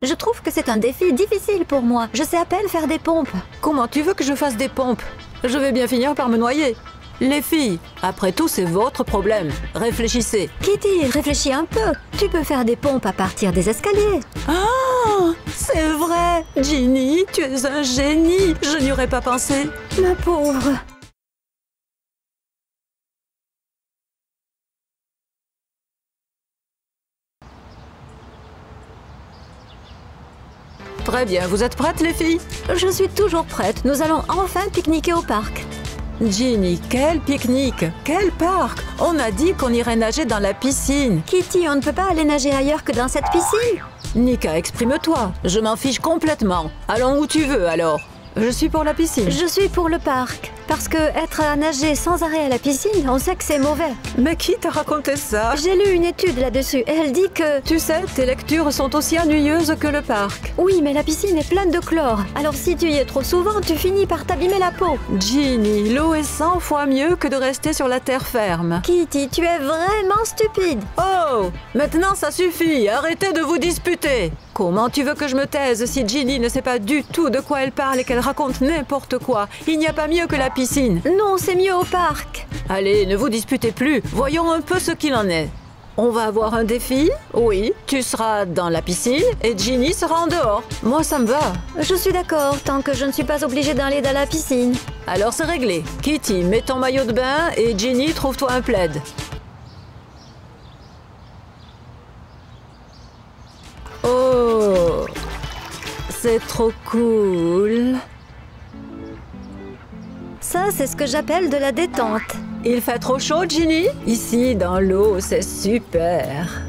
Je trouve que c'est un défi difficile pour moi. Je sais à peine faire des pompes. Comment tu veux que je fasse des pompes? Je vais bien finir par me noyer. Les filles, après tout, c'est votre problème. Réfléchissez. Kitty, réfléchis un peu. Tu peux faire des pompes à partir des escaliers. Ah, c'est vrai. Ginny, tu es un génie. Je n'y aurais pas pensé. Ma pauvre. Très bien, vous êtes prêtes les filles? Je suis toujours prête. Nous allons enfin pique-niquer au parc. Ginny, quel pique-nique? Quel parc? On a dit qu'on irait nager dans la piscine. Kitty, on ne peut pas aller nager ailleurs que dans cette piscine. Nika, exprime-toi. Je m'en fiche complètement. Allons où tu veux alors. Je suis pour la piscine. Je suis pour le parc. Parce que être à nager sans arrêt à la piscine, on sait que c'est mauvais. Mais qui t'a raconté ça? J'ai lu une étude là-dessus et elle dit que... Tu sais, tes lectures sont aussi ennuyeuses que le parc. Oui, mais la piscine est pleine de chlore. Alors si tu y es trop souvent, tu finis par t'abîmer la peau. Ginny, l'eau est 100 fois mieux que de rester sur la terre ferme. Kitty, tu es vraiment stupide. Oh, maintenant ça suffit. Arrêtez de vous disputer. Comment tu veux que je me taise si Ginny ne sait pas du tout de quoi elle parle et qu'elle raconte n'importe quoi? Il n'y a pas mieux que la piscine. Non, c'est mieux au parc. Allez, ne vous disputez plus. Voyons un peu ce qu'il en est. On va avoir un défi? Oui, tu seras dans la piscine et Ginny sera en dehors. Moi, ça me va. Je suis d'accord, tant que je ne suis pas obligée d'aller dans la piscine. Alors c'est réglé. Kitty, mets ton maillot de bain et Ginny, trouve-toi un plaid. Oh, c'est trop cool. Ça, c'est ce que j'appelle de la détente. Il fait trop chaud, Ginny? Ici, dans l'eau, c'est super.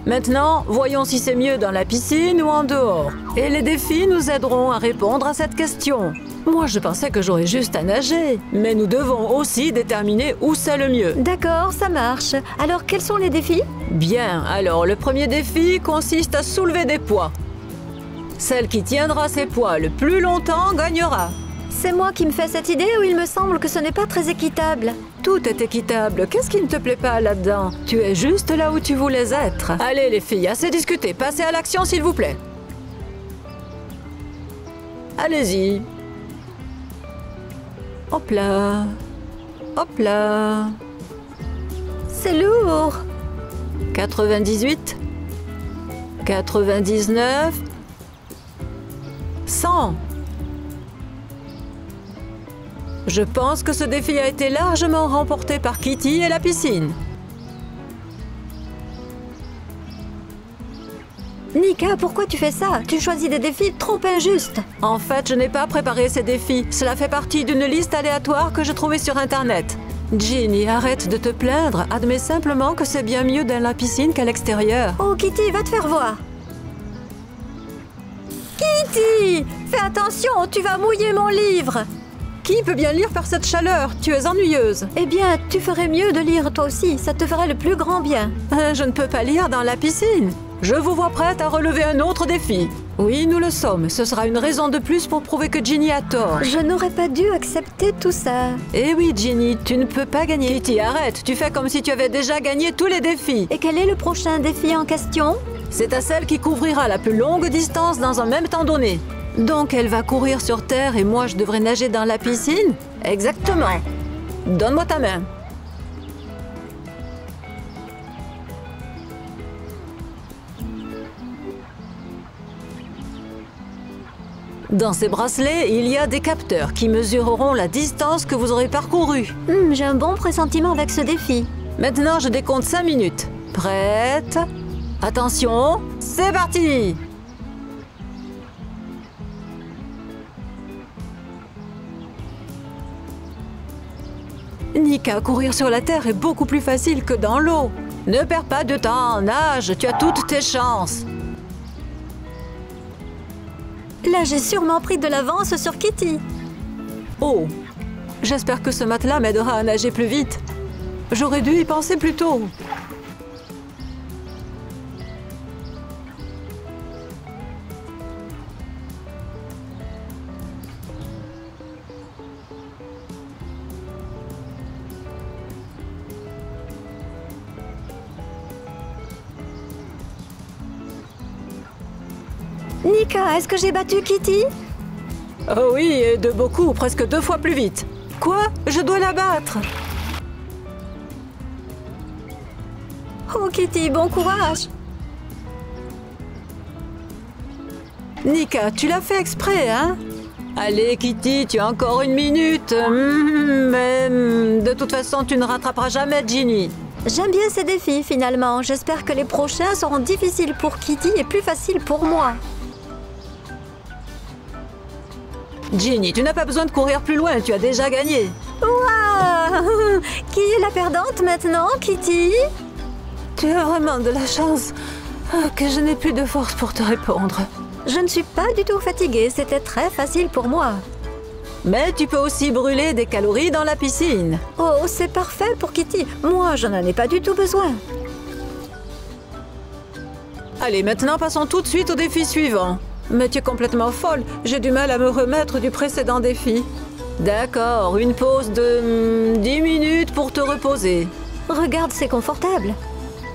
Maintenant, voyons si c'est mieux dans la piscine ou en dehors. Et les défis nous aideront à répondre à cette question. Moi, je pensais que j'aurais juste à nager. Mais nous devons aussi déterminer où c'est le mieux. D'accord, ça marche. Alors, quels sont les défis? Bien, alors le premier défi consiste à soulever des poids. Celle qui tiendra ses poids le plus longtemps gagnera. C'est moi qui me fais cette idée ou il me semble que ce n'est pas très équitable? Tout est équitable. Qu'est-ce qui ne te plaît pas là-dedans? Tu es juste là où tu voulais être. Allez les filles, assez discuté. Passez à l'action s'il vous plaît. Allez-y. Hop là. Hop là. C'est lourd. 98. 99. 100. Je pense que ce défi a été largement remporté par Kitty et la piscine. Nika, pourquoi tu fais ça? Tu choisis des défis trop injustes. En fait, je n'ai pas préparé ces défis. Cela fait partie d'une liste aléatoire que j'ai trouvée sur Internet. Ginny, arrête de te plaindre. Admets simplement que c'est bien mieux dans la piscine qu'à l'extérieur. Oh, Kitty, va te faire voir. Kitty, fais attention, tu vas mouiller mon livre. Qui peut bien lire par cette chaleur? Tu es ennuyeuse. Eh bien, tu ferais mieux de lire toi aussi. Ça te ferait le plus grand bien. Je ne peux pas lire dans la piscine. Je vous vois prête à relever un autre défi. Oui, nous le sommes. Ce sera une raison de plus pour prouver que Ginny a tort. Je n'aurais pas dû accepter tout ça. Eh oui, Ginny, tu ne peux pas gagner. Kitty, arrête. Tu fais comme si tu avais déjà gagné tous les défis. Et quel est le prochain défi en question? C'est à celle qui couvrira la plus longue distance dans un même temps donné. Donc elle va courir sur terre et moi je devrais nager dans la piscine? Exactement. Donne-moi ta main. Dans ces bracelets, il y a des capteurs qui mesureront la distance que vous aurez parcourue. J'ai un bon pressentiment avec ce défi. Maintenant, je décompte 5 minutes. Prête? Attention, c'est parti! Nika, courir sur la terre est beaucoup plus facile que dans l'eau. Ne perds pas de temps, nage, tu as toutes tes chances. Là, j'ai sûrement pris de l'avance sur Kitty. Oh, j'espère que ce matelas m'aidera à nager plus vite. J'aurais dû y penser plus tôt. Nika, est-ce que j'ai battu Kitty? Oh oui, et de beaucoup, presque 2 fois plus vite. Quoi? Je dois la battre. Oh Kitty, bon courage. Nika, tu l'as fait exprès, hein? Allez, Kitty, tu as encore 1 minute. Mais de toute façon, tu ne rattraperas jamais Ginny. J'aime bien ces défis finalement. J'espère que les prochains seront difficiles pour Kitty et plus faciles pour moi. Ginny, tu n'as pas besoin de courir plus loin, tu as déjà gagné. Waouh! Qui est la perdante maintenant, Kitty? Tu as vraiment de la chance que je n'ai plus de force pour te répondre. Je ne suis pas du tout fatiguée, c'était très facile pour moi. Mais tu peux aussi brûler des calories dans la piscine. Oh, c'est parfait pour Kitty. Moi, je n'en ai pas du tout besoin. Allez, maintenant passons tout de suite au défi suivant. Mais tu es complètement folle, j'ai du mal à me remettre du précédent défi. D'accord, une pause de 10 minutes pour te reposer. Regarde, c'est confortable.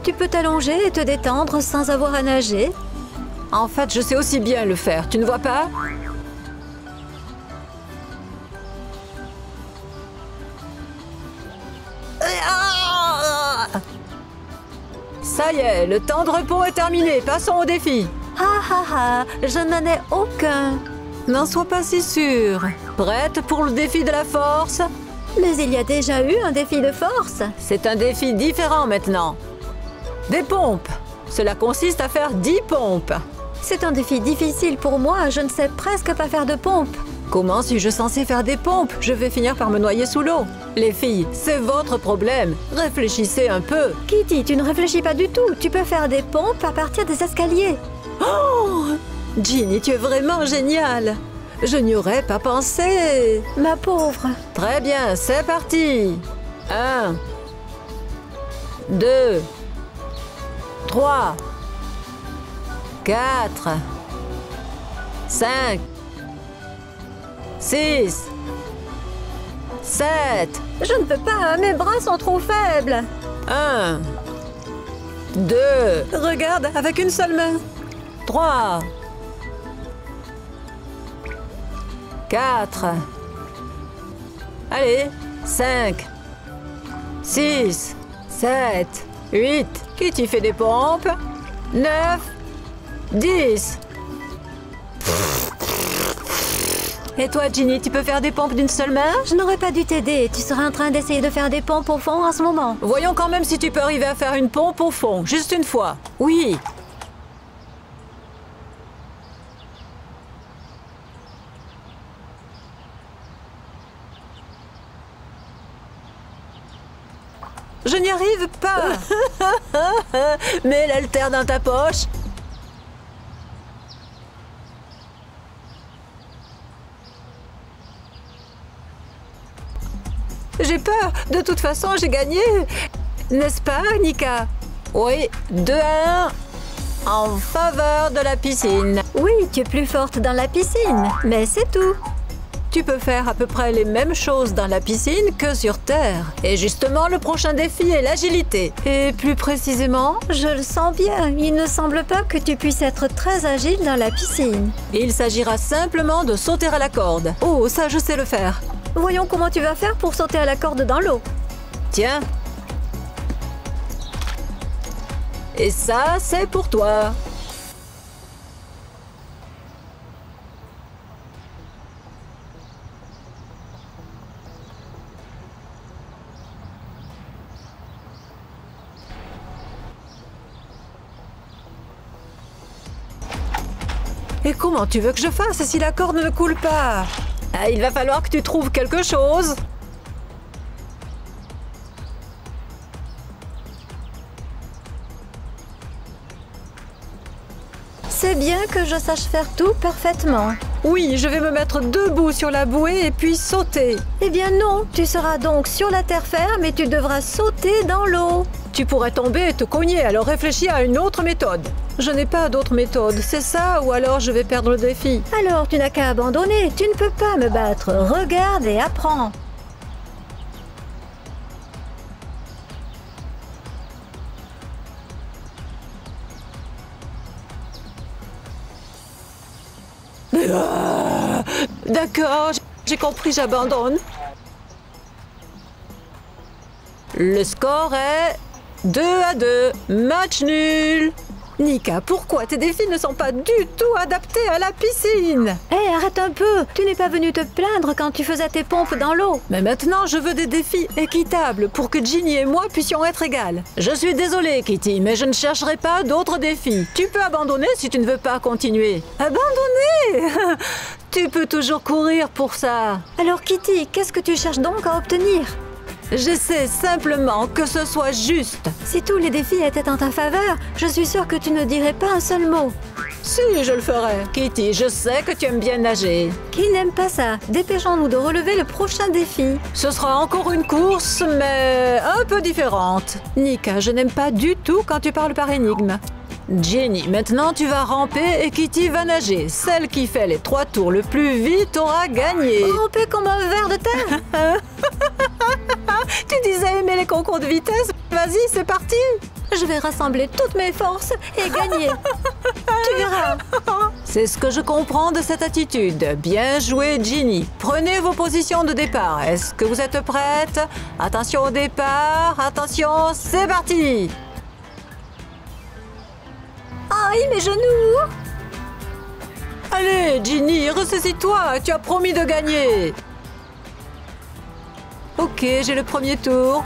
Tu peux t'allonger et te détendre sans avoir à nager. En fait, je sais aussi bien le faire, tu ne vois pas? Ça y est, le temps de repos est terminé, passons au défi. Ah ah ah, je n'en ai aucun. N'en sois pas si sûre. Prête pour le défi de la force? Mais il y a déjà eu un défi de force. C'est un défi différent maintenant. Des pompes. Cela consiste à faire 10 pompes. C'est un défi difficile pour moi, je ne sais presque pas faire de pompe. Comment suis-je censée faire des pompes? Je vais finir par me noyer sous l'eau. Les filles, c'est votre problème. Réfléchissez un peu. Kitty, tu ne réfléchis pas du tout. Tu peux faire des pompes à partir des escaliers. Oh! Ginny, tu es vraiment géniale. Je n'y aurais pas pensé. Ma pauvre. Très bien, c'est parti. 1, 2, 3, 4, 5, 6, 7. Je ne peux pas, mes bras sont trop faibles. 1, 2. Regarde, avec une seule main. 3, 4. Allez, 5, 6, 7, 8. Kitty fait des pompes. 9, 10. Et toi, Ginny, tu peux faire des pompes d'une seule main? Je n'aurais pas dû t'aider. Tu serais en train d'essayer de faire des pompes au fond en ce moment. Voyons quand même si tu peux arriver à faire une pompe au fond, juste une fois. Oui. Je n'y arrive pas. Mets l'haltère dans ta poche. J'ai peur. De toute façon, j'ai gagné. N'est-ce pas, Nika? Oui, 2-1 en faveur de la piscine. Oui, tu es plus forte dans la piscine, mais c'est tout. Tu peux faire à peu près les mêmes choses dans la piscine que sur Terre. Et justement, le prochain défi est l'agilité. Et plus précisément, je le sens bien. Il ne semble pas que tu puisses être très agile dans la piscine. Il s'agira simplement de sauter à la corde. Oh, ça, je sais le faire. Voyons comment tu vas faire pour sauter à la corde dans l'eau. Tiens. Et ça, c'est pour toi. Et comment tu veux que je fasse si la corde ne coule pas? Ah, il va falloir que tu trouves quelque chose. C'est bien que je sache faire tout parfaitement. Oui, je vais me mettre debout sur la bouée et puis sauter. Eh bien non, tu seras donc sur la terre ferme et tu devras sauter dans l'eau. Tu pourrais tomber et te cogner, alors réfléchis à une autre méthode. Je n'ai pas d'autre méthode, c'est ça ou alors je vais perdre le défi. Alors tu n'as qu'à abandonner, tu ne peux pas me battre. Regarde et apprends. D'accord, j'ai compris, j'abandonne. Le score est 2-2, match nul. Nika, pourquoi tes défis ne sont pas du tout adaptés à la piscine? Hé, arrête un peu. Tu n'es pas venu te plaindre quand tu faisais tes pompes dans l'eau. Mais maintenant, je veux des défis équitables pour que Ginny et moi puissions être égales. Je suis désolée, Kitty, mais je ne chercherai pas d'autres défis. Tu peux abandonner si tu ne veux pas continuer. Abandonner? Tu peux toujours courir pour ça. Alors Kitty, qu'est-ce que tu cherches donc à obtenir? J'essaie simplement que ce soit juste. Si tous les défis étaient en ta faveur, je suis sûre que tu ne dirais pas un seul mot. Si, je le ferai. Kitty, je sais que tu aimes bien nager. Qui n'aime pas ça? Dépêchons-nous de relever le prochain défi. Ce sera encore une course, mais un peu différente. Nika, je n'aime pas du tout quand tu parles par énigme. Ginny, maintenant tu vas ramper et Kitty va nager. Celle qui fait les 3 tours le plus vite aura gagné. Ramper comme un ver de terre. Tu disais aimer les concours de vitesse? Vas-y, c'est parti. Je vais rassembler toutes mes forces et gagner. Tu verras. C'est ce que je comprends de cette attitude. Bien joué, Ginny. Prenez vos positions de départ. Est-ce que vous êtes prêtes? Attention au départ. Attention, c'est parti. Aïe, mes genoux. Allez, Ginny, ressaisis-toi. Tu as promis de gagner. Ok, j'ai le premier tour.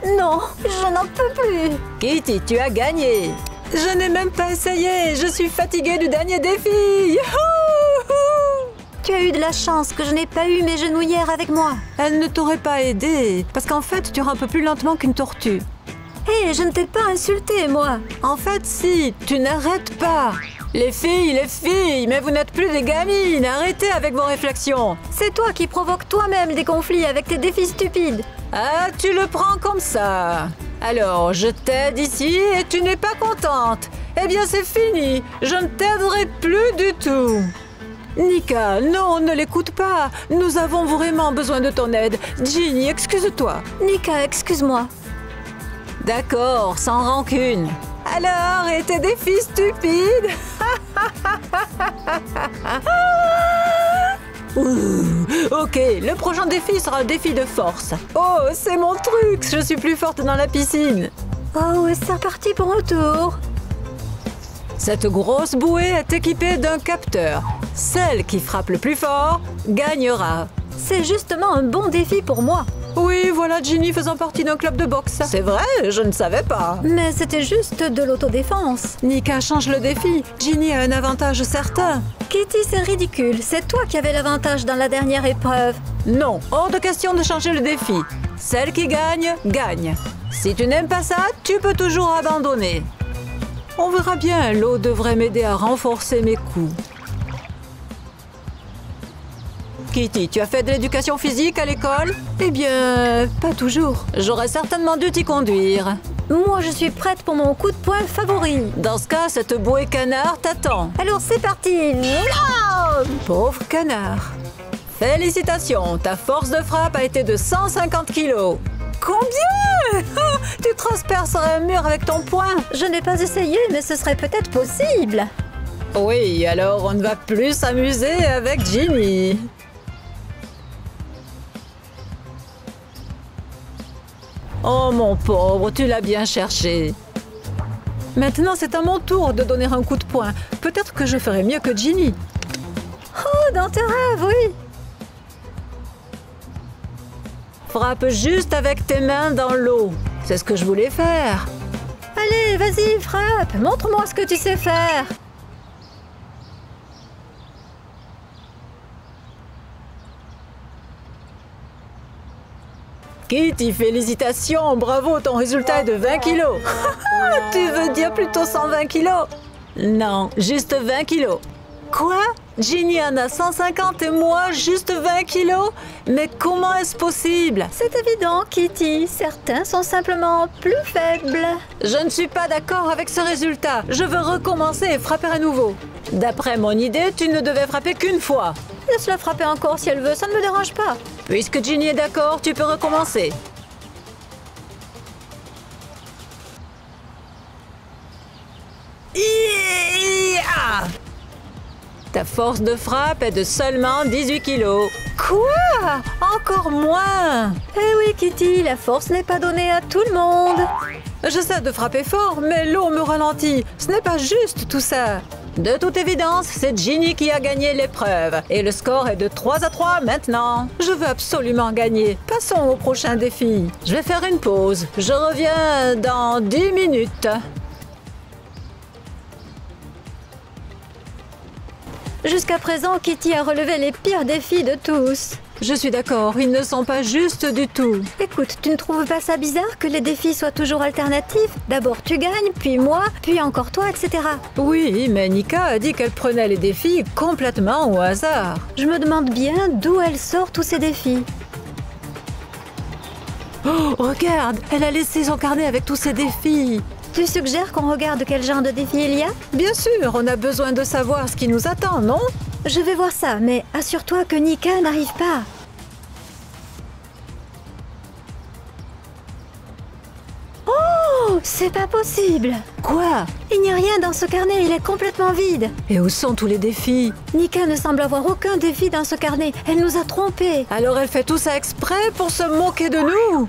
Non, je n'en peux plus. Kitty, tu as gagné. Je n'ai même pas essayé. Je suis fatiguée du dernier défi. Youhou! Tu as eu de la chance que je n'ai pas eu mes genouillères avec moi. Elle ne t'aurait pas aidé. Parce qu'en fait, tu iras un peu plus lentement qu'une tortue. Hé, je ne t'ai pas insulté, moi. En fait, si, tu n'arrêtes pas. Les filles, mais vous n'êtes plus des gamines. Arrêtez avec vos réflexions. C'est toi qui provoques toi-même des conflits avec tes défis stupides. Ah, tu le prends comme ça. Alors, je t'aide ici et tu n'es pas contente. Eh bien, c'est fini. Je ne t'aiderai plus du tout. Nika, non, ne l'écoute pas. Nous avons vraiment besoin de ton aide. Ginny, excuse-toi. Nika, excuse-moi. D'accord, sans rancune. Alors, et tes défis stupides? Ok, le prochain défi sera le défi de force. Oh, c'est mon truc, je suis plus forte dans la piscine. Oh, c'est reparti pour un tour. Cette grosse bouée est équipée d'un capteur. Celle qui frappe le plus fort gagnera. C'est justement un bon défi pour moi. Oui, voilà Ginny faisant partie d'un club de boxe. C'est vrai, je ne savais pas. Mais c'était juste de l'autodéfense. Nika change le défi. Ginny a un avantage certain. Kitty, c'est ridicule. C'est toi qui avais l'avantage dans la dernière épreuve. Non, hors de question de changer le défi. Celle qui gagne, gagne. Si tu n'aimes pas ça, tu peux toujours abandonner. On verra bien, l'eau devrait m'aider à renforcer mes coups. Kitty, tu as fait de l'éducation physique à l'école? Eh bien, pas toujours. J'aurais certainement dû t'y conduire. Moi, je suis prête pour mon coup de poing favori. Dans ce cas, cette bouée canard t'attend. Alors, c'est parti. Pauvre canard. Félicitations, ta force de frappe a été de 150 kilos. Combien? Tu transpercerais un mur avec ton poing. Je n'ai pas essayé, mais ce serait peut-être possible. Oui, alors on ne va plus s'amuser avec Ginny. Oh mon pauvre, tu l'as bien cherché. Maintenant, c'est à mon tour de donner un coup de poing. Peut-être que je ferai mieux que Ginny. Oh, dans tes rêves, oui. Frappe juste avec tes mains dans l'eau. C'est ce que je voulais faire. Allez, vas-y, frappe. Montre-moi ce que tu sais faire. Kitty, félicitations, bravo, ton résultat est de 20 kilos. Tu veux dire plutôt 120 kilos? Non, juste 20 kilos. Quoi? Ginny en a 150 et moi juste 20 kilos? Mais comment est-ce possible? C'est évident, Kitty. Certains sont simplement plus faibles. Je ne suis pas d'accord avec ce résultat. Je veux recommencer et frapper à nouveau. D'après mon idée, tu ne devais frapper qu'une fois. Laisse-la frapper encore si elle veut, ça ne me dérange pas. Puisque Ginny est d'accord, tu peux recommencer. Yeah! Ta force de frappe est de seulement 18 kilos. Quoi? Encore moins? Eh oui, Kitty, la force n'est pas donnée à tout le monde. J'essaie de frapper fort, mais l'eau me ralentit. Ce n'est pas juste tout ça. De toute évidence, c'est Ginny qui a gagné l'épreuve. Et le score est de 3-3 maintenant. Je veux absolument gagner. Passons au prochain défi. Je vais faire une pause. Je reviens dans 10 minutes. Jusqu'à présent, Kitty a relevé les pires défis de tous. Je suis d'accord, ils ne sont pas justes du tout. Écoute, tu ne trouves pas ça bizarre que les défis soient toujours alternatifs? D'abord tu gagnes, puis moi, puis encore toi, etc. Oui, mais Nika a dit qu'elle prenait les défis complètement au hasard. Je me demande bien d'où elle sort tous ces défis. Oh, regarde, elle a laissé son carnet avec tous ses défis. Tu suggères qu'on regarde quel genre de défi il y a? Bien sûr, on a besoin de savoir ce qui nous attend, non? Je vais voir ça, mais assure-toi que Nika n'arrive pas. Oh, c'est pas possible! Quoi? Il n'y a rien dans ce carnet, il est complètement vide. Et où sont tous les défis? Nika ne semble avoir aucun défi dans ce carnet, elle nous a trompés. Alors elle fait tout ça exprès pour se moquer de nous?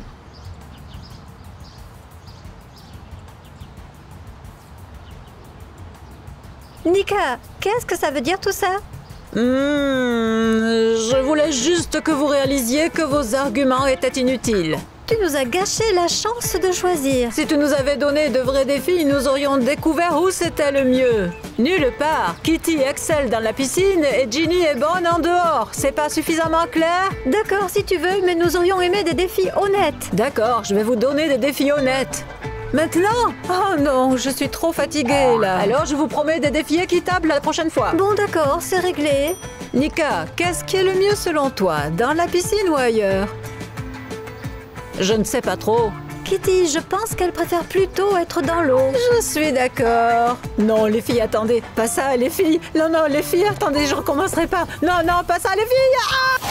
Nika, qu'est-ce que ça veut dire tout ça? Je voulais juste que vous réalisiez que vos arguments étaient inutiles. Tu nous as gâché la chance de choisir. Si tu nous avais donné de vrais défis, nous aurions découvert où c'était le mieux. Nulle part. Kitty excelle dans la piscine et Ginny est bonne en dehors. C'est pas suffisamment clair? D'accord, si tu veux, mais nous aurions aimé des défis honnêtes. D'accord, je vais vous donner des défis honnêtes. Maintenant? Oh non, je suis trop fatiguée là. Alors je vous promets des défis équitables la prochaine fois. Bon d'accord, c'est réglé. Nika, qu'est-ce qui est le mieux selon toi? Dans la piscine ou ailleurs? Je ne sais pas trop. Kitty, je pense qu'elle préfère plutôt être dans l'eau. Je suis d'accord. Non, les filles, attendez. Pas ça, les filles. Non, non, les filles, attendez, je recommencerai pas. Non, non, pas ça, les filles. Ah!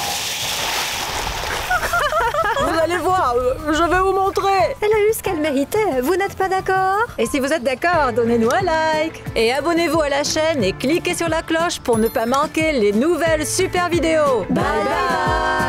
Vous allez voir, je vais vous montrer. Elle a eu ce qu'elle méritait, vous n'êtes pas d'accord? Et si vous êtes d'accord, donnez-nous un like. Et abonnez-vous à la chaîne et cliquez sur la cloche pour ne pas manquer les nouvelles super vidéos. Bye bye.